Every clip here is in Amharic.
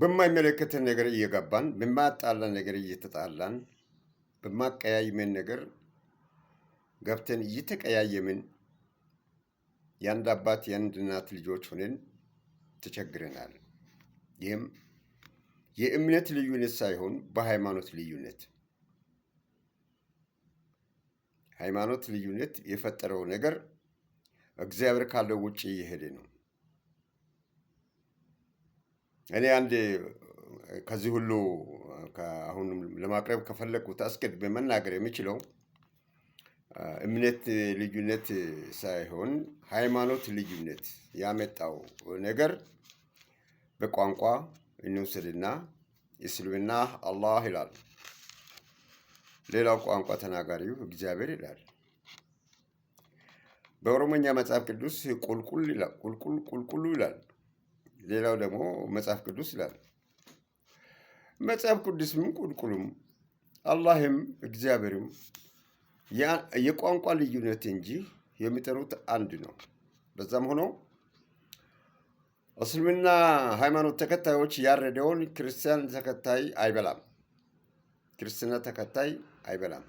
በማይመለከተን ነገር እየገባን በማያጣላን ነገር እየተጣላን በማቀያየመን ነገር ገብተን እየተቀያየምን የአንድ አባት የአንድ እናት ልጆች ሆነን ተቸግረናል። ይህም የእምነት ልዩነት ሳይሆን በሃይማኖት ልዩነት ሃይማኖት ልዩነት የፈጠረው ነገር እግዚአብሔር ካለው ውጪ እየሄደ ነው። እኔ አንድ ከዚህ ሁሉ አሁን ለማቅረብ ከፈለኩት አስቀድሜ መናገር የሚችለው እምነት ልዩነት ሳይሆን ሃይማኖት ልዩነት ያመጣው ነገር በቋንቋ እንውሰድና እስልምና አላህ ይላል፣ ሌላው ቋንቋ ተናጋሪው እግዚአብሔር ይላል። በኦሮሞኛ መጽሐፍ ቅዱስ ቁልቁል ይላል፣ ቁልቁሉ ይላል። ሌላው ደግሞ መጽሐፍ ቅዱስ ይላል። መጽሐፍ ቅዱስም ቁልቁሉም አላህም እግዚአብሔርም የቋንቋ ልዩነት እንጂ የሚጠሩት አንድ ነው። በዛም ሆኖ እስልምና ሃይማኖት ተከታዮች ያረደውን ክርስቲያን ተከታይ አይበላም። ክርስትና ተከታይ አይበላም።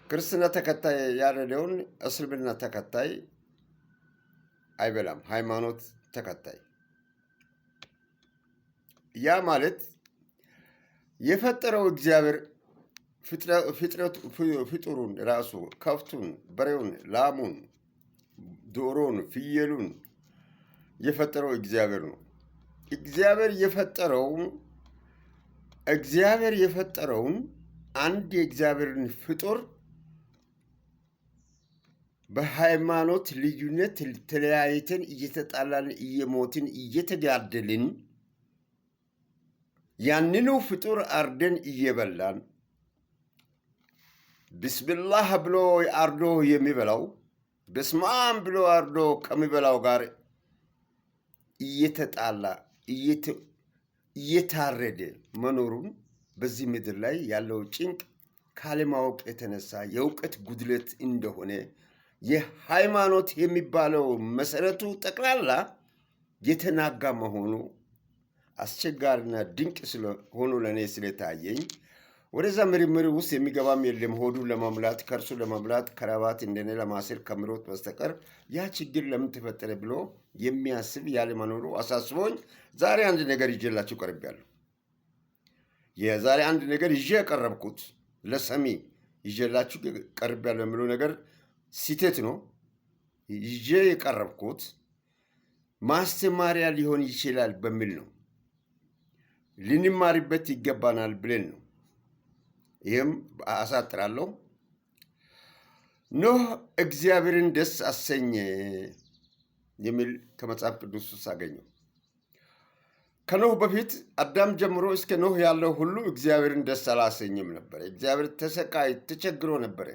ክርስትና ተከታይ ያረደውን እስልምና ተከታይ አይበላም። ሃይማኖት ተከታይ ያ ማለት የፈጠረው እግዚአብሔር ፍጡሩን ራሱ ከብቱን፣ በሬውን፣ ላሙን፣ ዶሮን፣ ፍየሉን የፈጠረው እግዚአብሔር ነው። እግዚአብሔር የፈጠረውን አንድ የእግዚአብሔርን ፍጡር በሃይማኖት ልዩነት ተለያይተን እየተጣላን እየሞትን እየተጋደልን ያንኑ ፍጡር አርደን እየበላን ቢስሚላህ ብሎ አርዶ የሚበላው በስማም ብሎ አርዶ ከሚበላው ጋር እየተጣላ እየታረደ መኖሩን በዚህ ምድር ላይ ያለው ጭንቅ ካለማወቅ የተነሳ የእውቀት ጉድለት እንደሆነ የሃይማኖት የሚባለው መሰረቱ ጠቅላላ የተናጋ መሆኑ አስቸጋሪና ድንቅ ስለሆኑ ለእኔ ስለታየኝ ወደዛ ምርምር ውስጥ የሚገባም የለም። ሆዱን ለመሙላት ከእርሱ ለመብላት ከረባት እንደኔ ለማሰር ከምሮት በስተቀር ያ ችግር ለምን ተፈጠረ ብሎ የሚያስብ ያለመኖሩ አሳስቦኝ ዛሬ አንድ ነገር ይዤላችሁ ቀርቤያለሁ። የዛሬ አንድ ነገር ይዤ የቀረብኩት ለሰሚ ይዤላችሁ ቀርቤያለሁ የሚለው ነገር ስህተት ነው። ይዤ የቀረብኩት ማስተማሪያ ሊሆን ይችላል በሚል ነው። ልንማርበት ይገባናል ብለን ነው። ይህም አሳጥራለሁ። ኖህ እግዚአብሔርን ደስ አሰኘ የሚል ከመጽሐፍ ቅዱስ ውስጥ አገኘው። ከኖህ በፊት አዳም ጀምሮ እስከ ኖህ ያለው ሁሉ እግዚአብሔርን ደስ አላሰኘም ነበረ። እግዚአብሔር ተቸግሮ ነበረ።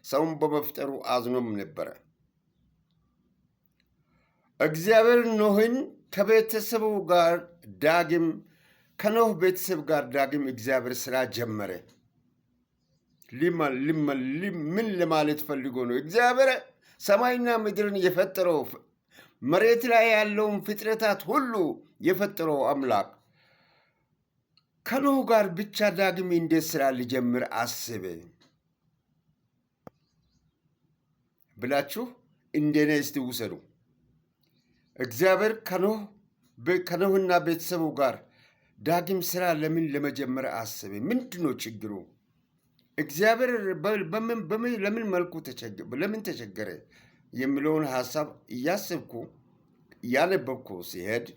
ሰውን በመፍጠሩ አዝኖም ነበረ። እግዚአብሔር ኖህን ከቤተሰቡ ጋር ከኖህ ቤተሰብ ጋር ዳግም እግዚአብሔር ስራ ጀመረ። ምን ለማለት ፈልጎ ነው? እግዚአብሔር ሰማይና ምድርን የፈጠረው መሬት ላይ ያለውን ፍጥረታት ሁሉ የፈጠረው አምላክ ከኖህ ጋር ብቻ ዳግም እንዴት ስራ ሊጀምር አስበ ብላችሁ እንደኔ እስቲ ውሰዱ። እግዚአብሔር ከኖህና ቤተሰቡ ጋር ዳግም ስራ ለምን ለመጀመር አስበ? ምንድነው ችግሩ? እግዚአብሔር ለምን መልኩ ለምን ተቸገረ የሚለውን ሐሳብ እያሰብኩ እያነበብኩ ሲሄድ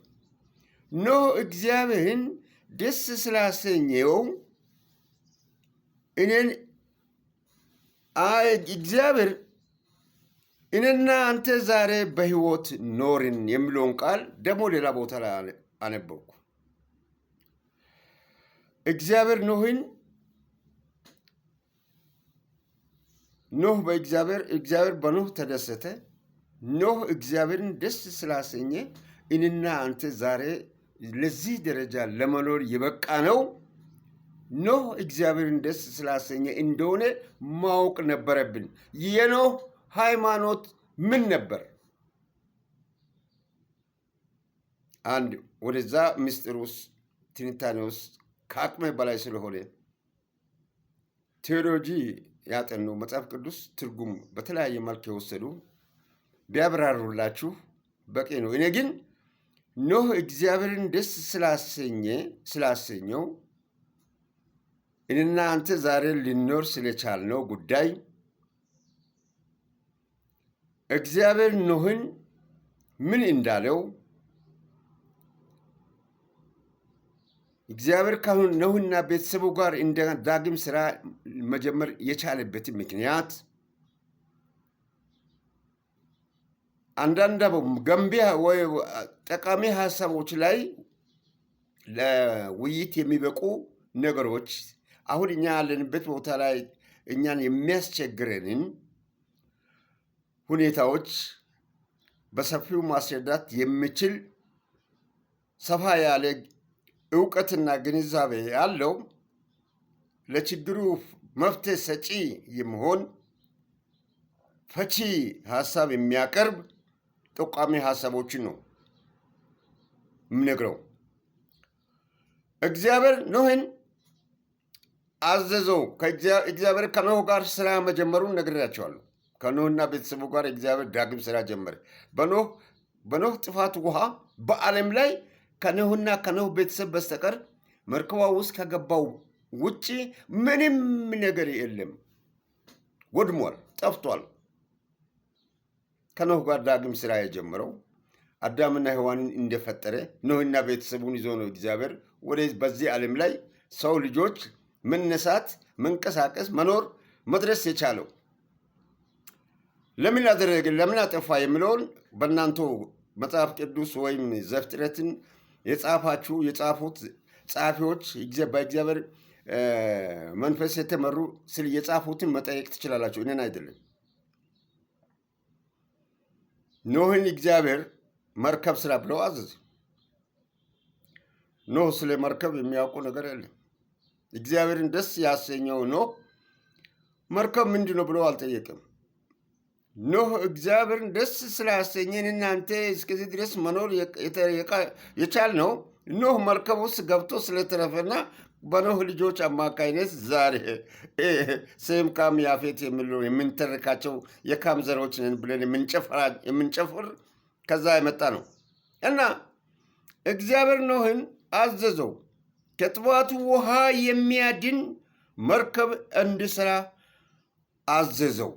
ኖህ እግዚአብሔርን ደስ ስላሰኘው እግዚአብሔር እኔና አንተ ዛሬ በሕይወት ኖርን የሚለውን ቃል ደግሞ ሌላ ቦታ ላይ አነበብኩ። እግዚአብሔር እግዚአብሔር በኖህ ተደሰተ። ኖህ እግዚአብሔርን ደስ ስላሰኘ እኔና አንተ ዛሬ ለዚህ ደረጃ ለመኖር የበቃ ነው። ኖህ እግዚአብሔርን ደስ ስላሰኘ እንደሆነ ማወቅ ነበረብን። የኖህ ሃይማኖት ምን ነበር? አንድ ወደዛ ምስጢር ውስጥ ትንታኔ ውስጥ ከአቅሜ በላይ ስለሆነ ቴዎሎጂ ያጠኑ መጽሐፍ ቅዱስ ትርጉም በተለያየ መልክ የወሰዱ ቢያብራሩላችሁ በቂ ነው። እኔ ግን ኖህ እግዚአብሔርን ደስ ስላሰኘው እኔና አንተ ዛሬ ልኖር ስለቻልነው ጉዳይ እግዚአብሔር ኖህን ምን እንዳለው እግዚአብሔር ካሁን ኖህና ቤተሰቡ ጋር እንደ ዳግም ስራ መጀመር የቻለበት ምክንያት አንዳንድ ገንቢ ወይ ጠቃሚ ሀሳቦች ላይ ለውይይት የሚበቁ ነገሮች አሁን እኛ ያለንበት ቦታ ላይ እኛን የሚያስቸግረንን ሁኔታዎች በሰፊው ማስረዳት የሚችል ሰፋ ያለ እውቀትና ግንዛቤ ያለው ለችግሩ መፍትሄ ሰጪ የሚሆን ፈቺ ሀሳብ የሚያቀርብ ጠቋሚ ሀሳቦችን ነው የምነግረው። እግዚአብሔር ኖህን አዘዘው። እግዚአብሔር ከኖህ ጋር ስራ መጀመሩን ነግሬያቸዋለሁ። ከኖህና ቤተሰቡ ጋር እግዚአብሔር ዳግም ስራ ጀመረ። በኖህ ጥፋት ውሃ በዓለም ላይ ከኖህና ከኖህ ቤተሰብ በስተቀር መርከቧ ውስጥ ከገባው ውጭ ምንም ነገር የለም። ወድሟል፣ ጠፍቷል። ከኖህ ጋር ዳግም ስራ የጀመረው አዳምና ሔዋንን እንደፈጠረ ኖህና ቤተሰቡን ይዞ ነው እግዚአብሔር በዚህ ዓለም ላይ ሰው ልጆች መነሳት፣ መንቀሳቀስ፣ መኖር፣ መድረስ የቻለው። ለምን አደረገ፣ ለምን አጠፋ የሚለውን በእናንተ መጽሐፍ ቅዱስ ወይም ዘፍጥረትን የጻፉት ጸሐፊዎች በእግዚአብሔር መንፈስ የተመሩ ስለ የጻፉትን መጠየቅ ትችላላችሁ። እኔን አይደለም። ኖህን እግዚአብሔር መርከብ ስራ ብለው አዘዘ። ኖህ ስለ መርከብ የሚያውቁ ነገር የለም። እግዚአብሔርን ደስ ያሰኘው ኖህ መርከብ ምንድን ነው ብሎ አልጠየቅም። ኖህ እግዚአብሔርን ደስ ስላሰኘን እናንተ እስከዚህ ድረስ መኖር የቻልነው ኖህ መርከብ ውስጥ ገብቶ ስለተረፈና በኖህ ልጆች አማካይነት ዛሬ ሴም፣ ካም፣ ያፌት የሚለው የምንተርካቸው የካም ዘሮች ነን ብለን የምንጨፍር ከዛ የመጣ ነው እና እግዚአብሔር ኖህን አዘዘው ከጥፋቱ ውሃ የሚያድን መርከብ እንዲሰራ አዘዘው።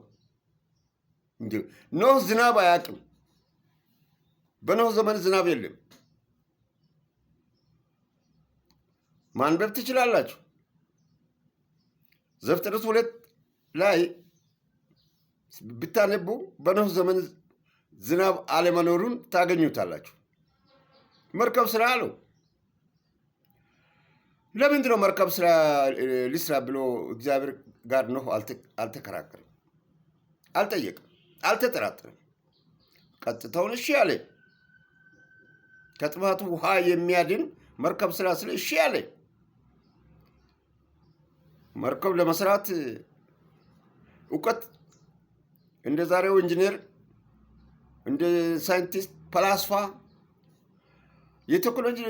ኖህ ዝናብ አያውቅም። በኖህ ዘመን ዝናብ የለም። ማንበብ ትችላላችሁ። ዘፍጥረት 2 ላይ ብታነቡ በኖህ ዘመን ዝናብ አለመኖሩን ታገኙታላችሁ። መርከብ ስራ አለው። ለምንድን ነው መርከብ ስራ ሊስራ ብሎ እግዚአብሔር ጋር ኖህ አልተከራከረም፣ አልጠየቅም፣ አልተጠራጠረም። ቀጥታውን እሺ አለ። ከጥፋቱ ውሃ የሚያድን መርከብ ስራ ስለ እሺ አለ። መርከብ ለመስራት እውቀት እንደ ዛሬው ኢንጂነር፣ እንደ ሳይንቲስት፣ ፈላስፋ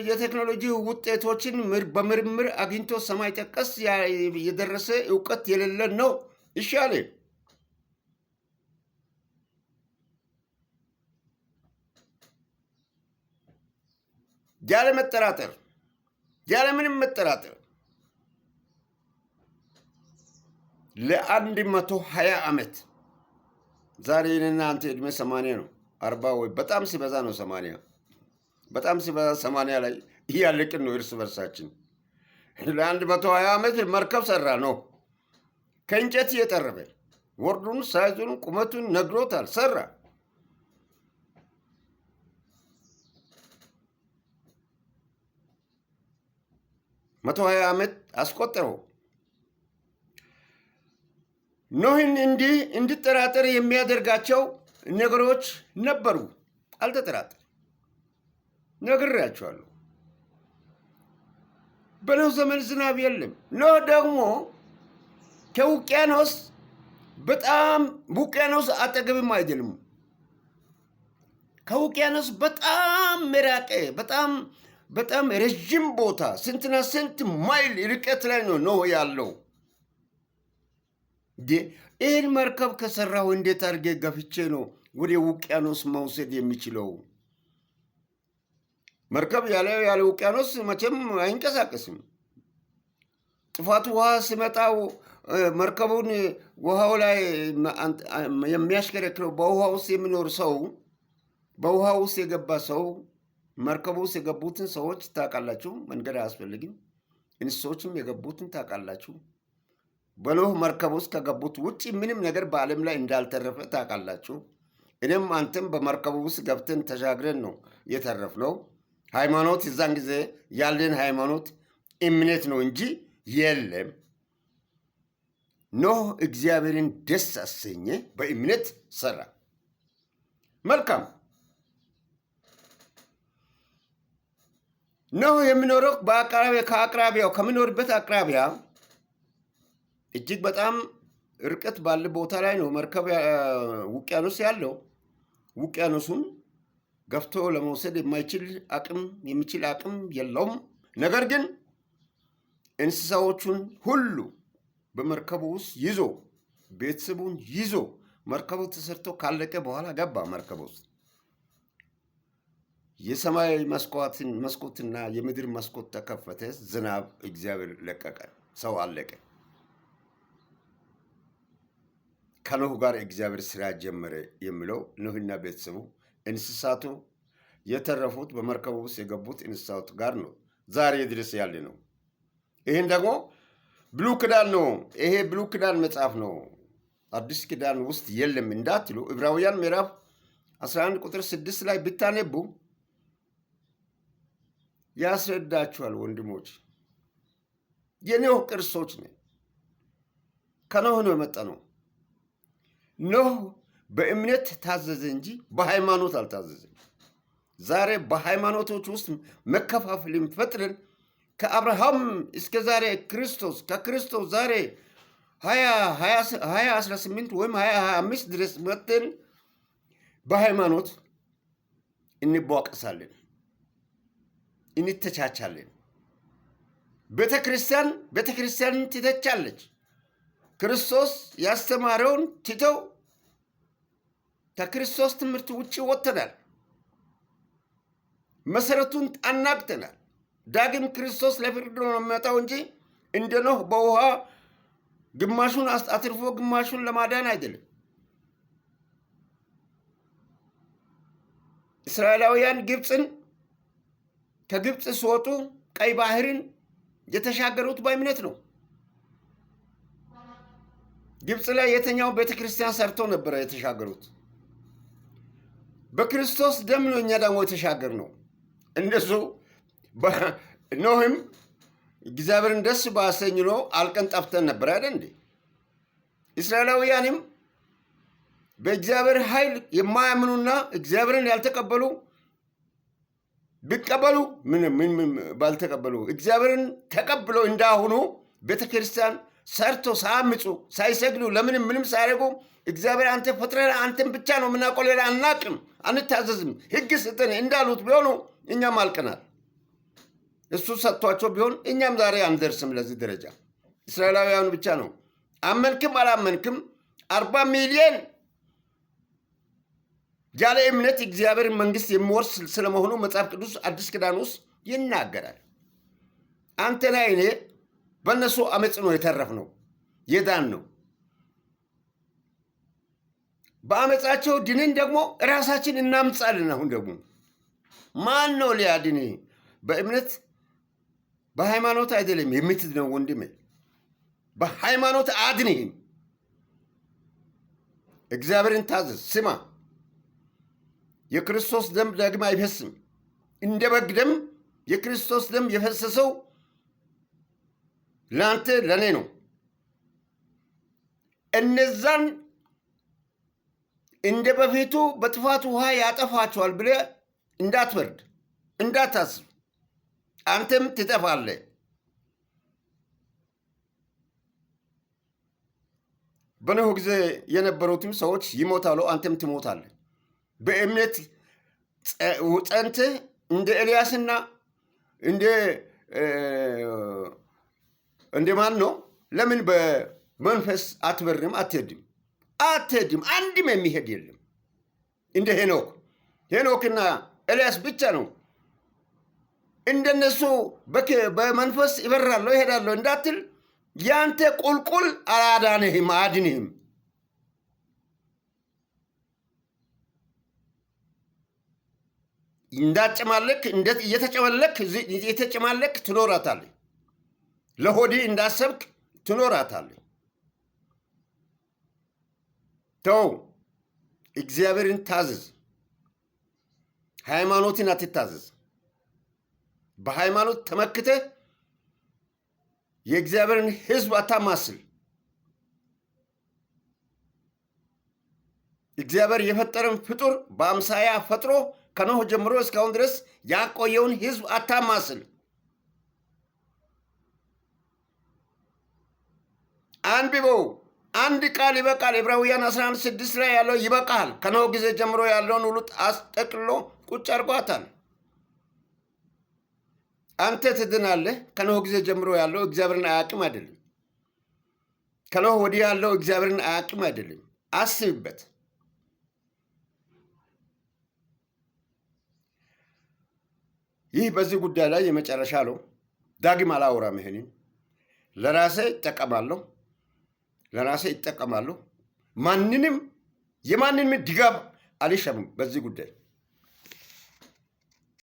የቴክኖሎጂ ውጤቶችን በምርምር አግኝቶ ሰማይ ጠቀስ የደረሰ እውቀት የሌለን ነው። እሺ አለ። ያለ መጠራጠር፣ ያለ ምንም መጠራጠር ለ120 ዓመት ዛሬ እኔና አንተ ዕድሜ 80 ነው፣ 40 ወይ በጣም ሲበዛ ነው 80፣ በጣም ሲበዛ 80 ላይ እያለቅን ነው እርስ በርሳችን። ለ120 ዓመት መርከብ ሰራ ነው ከእንጨት እየጠረበ ወርዱን፣ ሳይዙን፣ ቁመቱን ነግሮታል፣ ሰራ። መቶ 20 ዓመት አስቆጠረው። ኖህን እንዲጠራጠር የሚያደርጋቸው ነገሮች ነበሩ። አልተጠራጠር፣ ነግሬያቸዋለሁ። በኖህ ዘመን ዝናብ የለም። ኖህ ደግሞ ከውቅያኖስ በጣም ውቅያኖስ አጠገብም አይደለም። ከውቅያኖስ በጣም መራቀ በጣም ረዥም ቦታ ስንትና ስንት ማይል ርቀት ላይ ነው ኖህ ያለው። ይህን መርከብ ከሰራው እንዴት አድርጌ ገፍቼ ነው ወደ ውቅያኖስ መውሰድ የሚችለው? መርከብ ያለ ውቅያኖስ መቼም አይንቀሳቀስም። ጥፋቱ ውሃ ሲመጣው መርከቡን ውሃው ላይ የሚያሽከረክረው በውሃ ውስጥ የሚኖር ሰው፣ በውሃ ውስጥ የገባ ሰው፣ መርከቡ ውስጥ የገቡትን ሰዎች ታውቃላችሁ። መንገድ አያስፈልግም። እንስሶችም የገቡትን ታውቃላችሁ። በኖህ መርከብ ውስጥ ከገቡት ውጭ ምንም ነገር በዓለም ላይ እንዳልተረፈ ታውቃላችሁ። እኔም አንተም በመርከቡ ውስጥ ገብተን ተሻግረን ነው የተረፍነው። ሃይማኖት የዛን ጊዜ ያለን ሃይማኖት እምነት ነው እንጂ የለም። ኖህ እግዚአብሔርን ደስ አሰኘ፣ በእምነት ሰራ። መልካም። ኖህ የሚኖረው ከአቅራቢያው ከሚኖርበት አቅራቢያ እጅግ በጣም ርቀት ባለ ቦታ ላይ ነው መርከብ ውቅያኖስ ያለው። ውቅያኖሱን ገፍቶ ለመውሰድ የሚችል አቅም የለውም። ነገር ግን እንስሳዎቹን ሁሉ በመርከቡ ውስጥ ይዞ ቤተሰቡን ይዞ መርከቡ ተሰርቶ ካለቀ በኋላ ገባ መርከብ ውስጥ። የሰማይ መስኮትና የምድር መስኮት ተከፈተ። ዝናብ እግዚአብሔር ለቀቀ። ሰው አለቀ። ከኖህ ጋር እግዚአብሔር ስራ ጀመረ የሚለው ኖህና ቤተሰቡ እንስሳቱ የተረፉት በመርከቡ ውስጥ የገቡት እንስሳት ጋር ነው ዛሬ ድረስ ያለ ነው። ይህን ደግሞ ብሉይ ኪዳን ነው። ይሄ ብሉይ ኪዳን መጽሐፍ ነው፣ አዲስ ኪዳን ውስጥ የለም እንዳትሉ ዕብራውያን ምዕራፍ 11 ቁጥር 6 ላይ ብታነቡ ያስረዳችኋል። ወንድሞች የኖህ ቅርሶች ነን። ከኖህ ነው የመጣ ነው። ኖህ በእምነት ታዘዘ እንጂ በሃይማኖት አልታዘዘም። ዛሬ በሃይማኖቶች ውስጥ መከፋፈልን ፈጥረን ከአብርሃም እስከ ዛሬ ከክርስቶስ ዛሬ 2018 ወይም 2025 ድረስ መጥተን በሃይማኖት እንቧቀሳለን፣ እንተቻቻለን። ቤተክርስቲያንን ትተቻለች። ክርስቶስ ያስተማረውን ትተው ከክርስቶስ ትምህርት ውጭ ወጥተናል። መሰረቱን አናግተናል። ዳግም ክርስቶስ ለፍርድ ነው የሚመጣው እንጂ እንደ ኖህ በውሃ ግማሹን አትርፎ ግማሹን ለማዳን አይደለም። እስራኤላውያን ከግብፅ ሲወጡ ቀይ ባህርን የተሻገሩት በእምነት ነው። ግብፅ ላይ የተኛው ቤተክርስቲያን ሰርተው ነበረ የተሻገሩት። በክርስቶስ ደም ነው እኛ ደግሞ የተሻገር ነው። እነሱ ኖህም እግዚአብሔርን ደስ ባሰኝ ነው አልቀን ጠፍተን ነበር አይደል እንዴ? እስራኤላውያንም በእግዚአብሔር ኃይል የማያምኑና እግዚአብሔርን ያልተቀበሉ ቢቀበሉ ባልተቀበሉ እግዚአብሔርን ተቀብለው እንዳሁኑ ቤተክርስቲያን ሰርቶ ሳያምፁ ሳይሰግዱ ምንም ሳያደርጉ እግዚአብሔር አንተ ፈጥረህ አንተን ብቻ ነው የምናውቀው ሌላ አናቅም፣ አንታዘዝም፣ ሕግ ስጠን እንዳሉት ቢሆኑ እኛም አልቀናል። እሱ ሰጥቷቸው ቢሆን እኛም ዛሬ አንደርስም ለዚህ ደረጃ። እስራኤላውያኑ ብቻ ነው አመንክም አላመንክም 40 ሚሊዮን ያለ እምነት እግዚአብሔር መንግስት የሚወርስ ስለመሆኑ መጽሐፍ ቅዱስ አዲስ ኪዳን ውስጥ ይናገራል። አንተና እኔ በእነሱ አመፅ ነው የተረፍነው የዳን ነው። በአመፃቸው ድንን ደግሞ ራሳችን እናምጻለን። አሁን ደግሞ ማን ነው ሊያድን? በእምነት በሃይማኖት አይደለም የምትድነው ወንድሜ። በሃይማኖት አድንህም። እግዚአብሔርን ታዘዝ፣ ስማ። የክርስቶስ ደም ዳግም አይፈስም። እንደ በግ ደም የክርስቶስ ደም የፈሰሰው ለአንተ ለእኔ ነው። እነዛን እንደ በፊቱ በጥፋት ውሃ ያጠፋቸዋል ብለህ እንዳትወርድ እንዳታስብ፣ አንተም ትጠፋለህ። በኖህ ጊዜ የነበሩትም ሰዎች ይሞታሉ፣ አንተም ትሞታለህ። በእምነት ጸንተህ እንደ ኤልያስና እንደ እንደ ማን ነው? ለምን በመንፈስ አትበርም? አትሄድም። አንድም የሚሄድ የለም። እንደ ሄኖክና ኤልያስ ብቻ ነው። እንደነሱ በመንፈስ ይበራለሁ ይሄዳለሁ እንዳትል፣ ያንተ ቁልቁል አያድንህም። እንዳጨማለክ እየተጨማለክ ትኖራታለህ። ለሆዲ እንዳሰብክ ትኖራታለህ። ተው፣ እግዚአብሔርን ታዘዝ። ሃይማኖትን አትታዘዝ። በሃይማኖት ተመክተህ የእግዚአብሔርን ሕዝብ አታማስል። እግዚአብሔር የፈጠረን ፍጡር በአምሳያ ፈጥሮ ከኖህ ጀምሮ እስካሁን ድረስ ያቆየውን ሕዝብ አታማስል። አንብበው። አንድ ቃል ይበቃል። ዕብራውያን 11:6 ላይ ያለው ይበቃል። ከኖህ ጊዜ ጀምሮ ያለውን ሁሉ አስጠቅሎ ቁጭ አድርጓታል። አንተ ትድናለህ። ከኖህ ጊዜ ጀምሮ ያለው እግዚአብሔርን አያውቅም አይደለም። ከኖህ ወዲህ ያለው እግዚአብሔርን አያውቅም አይደለም። አስብበት። ይህ በዚህ ጉዳይ ላይ የመጨረሻ ነው። ዳግም አላወራም። ይሄንን ለራሴ ይጠቀማለሁ። የማንንም ድጋፍ አልሻም በዚህ ጉዳይ።